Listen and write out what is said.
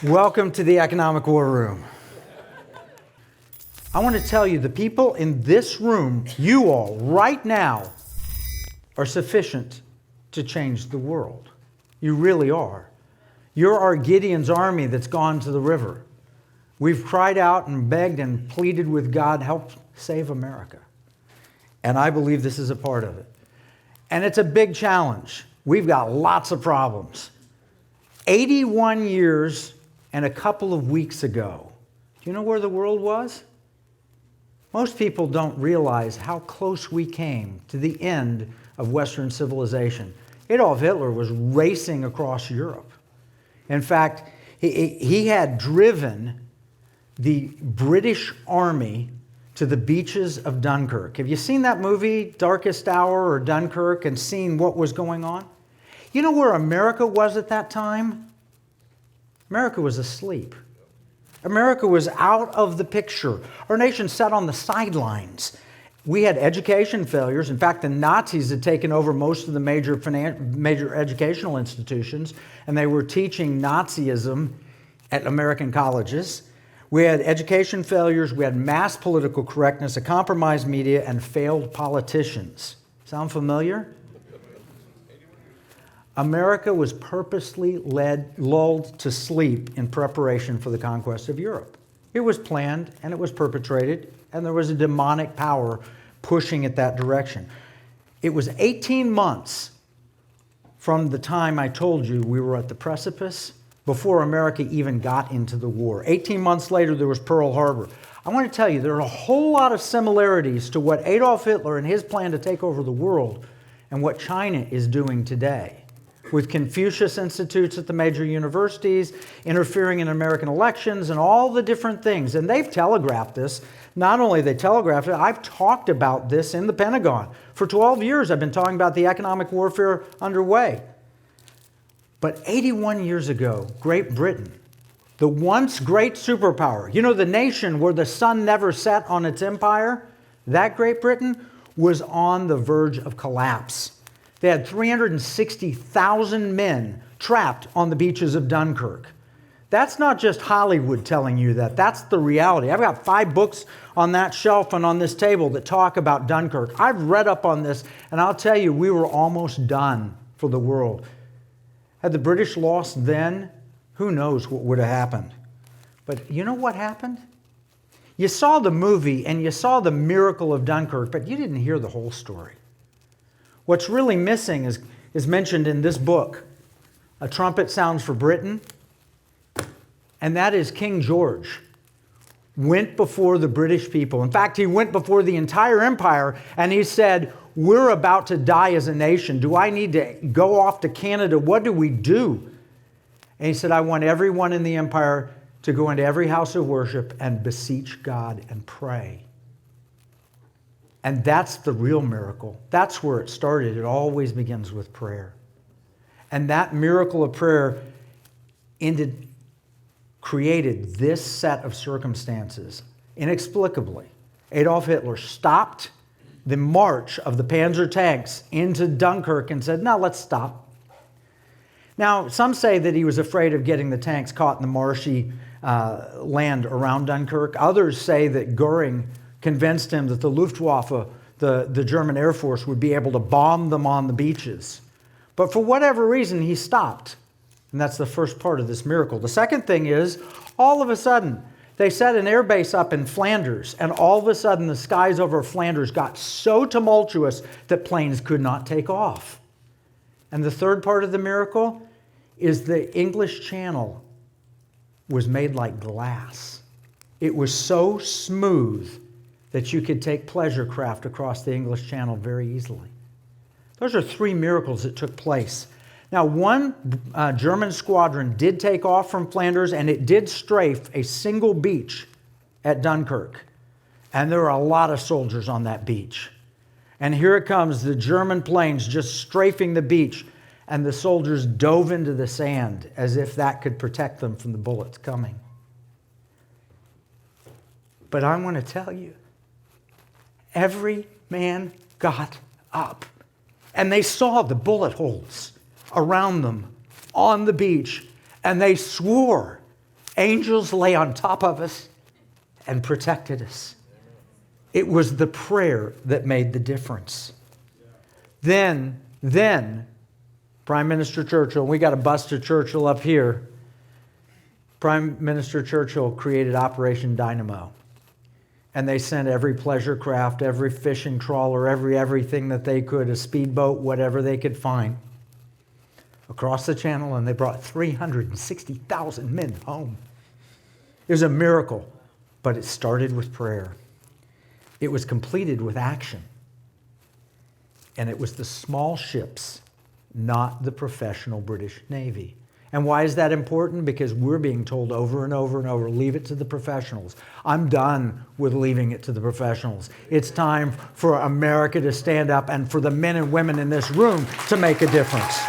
Welcome to the Economic War Room. I want to tell you, the people in this room, you all, right now, are sufficient to change the world. You really are. You're our Gideon's army that's gone to the river. We've cried out and begged and pleaded with God, help save America. And I believe this is a part of it. And it's a big challenge. We've got lots of problems. 81 years and a couple of weeks ago, do you know where the world was? Most people don't realize how close we came to the end of Western civilization. Adolf Hitler was racing across Europe. In fact, he had driven the British Army to the beaches of Dunkirk. Have you seen that movie, Darkest Hour or Dunkirk, and seen what was going on? You know where America was at that time? America was asleep. America was out of the picture. Our nation sat on the sidelines. We had education failures. In fact, the Nazis had taken over most of the major educational institutions, and they were teaching Nazism at American colleges. We had education failures, we had mass political correctness, a compromised media, and failed politicians. Sound familiar? America was purposely lulled to sleep in preparation for the conquest of Europe. It was planned and it was perpetrated, and there was a demonic power pushing it that direction. It was 18 months from the time I told you we were at the precipice before America even got into the war. 18 months later, there was Pearl Harbor. I want to tell you, there are a whole lot of similarities to what Adolf Hitler and his plan to take over the world and what China is doing today, with Confucius Institutes at the major universities, interfering in American elections, and all the different things. And they've telegraphed this. Not only they telegraphed it, I've talked about this in the Pentagon. For 12 years, I've been talking about the economic warfare underway. But 81 years ago, Great Britain, the once great superpower, you know, the nation where the sun never set on its empire, that Great Britain was on the verge of collapse. They had 360,000 men trapped on the beaches of Dunkirk. That's not just Hollywood telling you that. That's the reality. I've got 5 books on that shelf and on this table that talk about Dunkirk. I've read up on this, and I'll tell you, we were almost done for the world. Had the British lost then, who knows what would have happened. But you know what happened? You saw the movie and you saw the miracle of Dunkirk, but you didn't hear the whole story. What's really missing is mentioned in this book. A trumpet sounds for Britain, and that is King George went before the British people. In fact, he went before the entire empire, and he said, we're about to die as a nation. Do I need to go off to Canada? What do we do? And he said, I want everyone in the empire to go into every house of worship and beseech God and pray. And that's the real miracle. That's where it started. It always begins with prayer. And that miracle of prayer created this set of circumstances. Inexplicably, Adolf Hitler stopped the march of the Panzer tanks into Dunkirk and said, no, let's stop. Now, some say that he was afraid of getting the tanks caught in the marshy land around Dunkirk. Others say that Goering convinced him that the Luftwaffe, the German Air Force, would be able to bomb them on the beaches. But for whatever reason, he stopped. And that's the first part of this miracle. The second thing is, all of a sudden, they set an air base up in Flanders, and all of a sudden the skies over Flanders got so tumultuous that planes could not take off. And the third part of the miracle is the English Channel was made like glass. It was so smooth that you could take pleasure craft across the English Channel very easily. Those are 3 miracles that took place. Now, one German squadron did take off from Flanders, and it did strafe a single beach at Dunkirk. And there were a lot of soldiers on that beach. And here it comes, the German planes just strafing the beach, and the soldiers dove into the sand as if that could protect them from the bullets coming. But I want to tell you, every man got up, and they saw the bullet holes around them on the beach, and they swore Angels lay on top of us and protected us. It was the prayer that made the difference. Then, Prime Minister Churchill, we got a bust of Churchill up here. Prime Minister Churchill created Operation Dynamo. And they sent every pleasure craft, every fishing trawler, everything that they could, a speedboat, whatever they could find, across the channel, and they brought 360,000 men home. It was a miracle, but it started with prayer. It was completed with action. And it was the small ships, not the professional British Navy. And why is that important? Because we're being told over and over and over, leave it to the professionals. I'm done with leaving it to the professionals. It's time for America to stand up and for the men and women in this room to make a difference.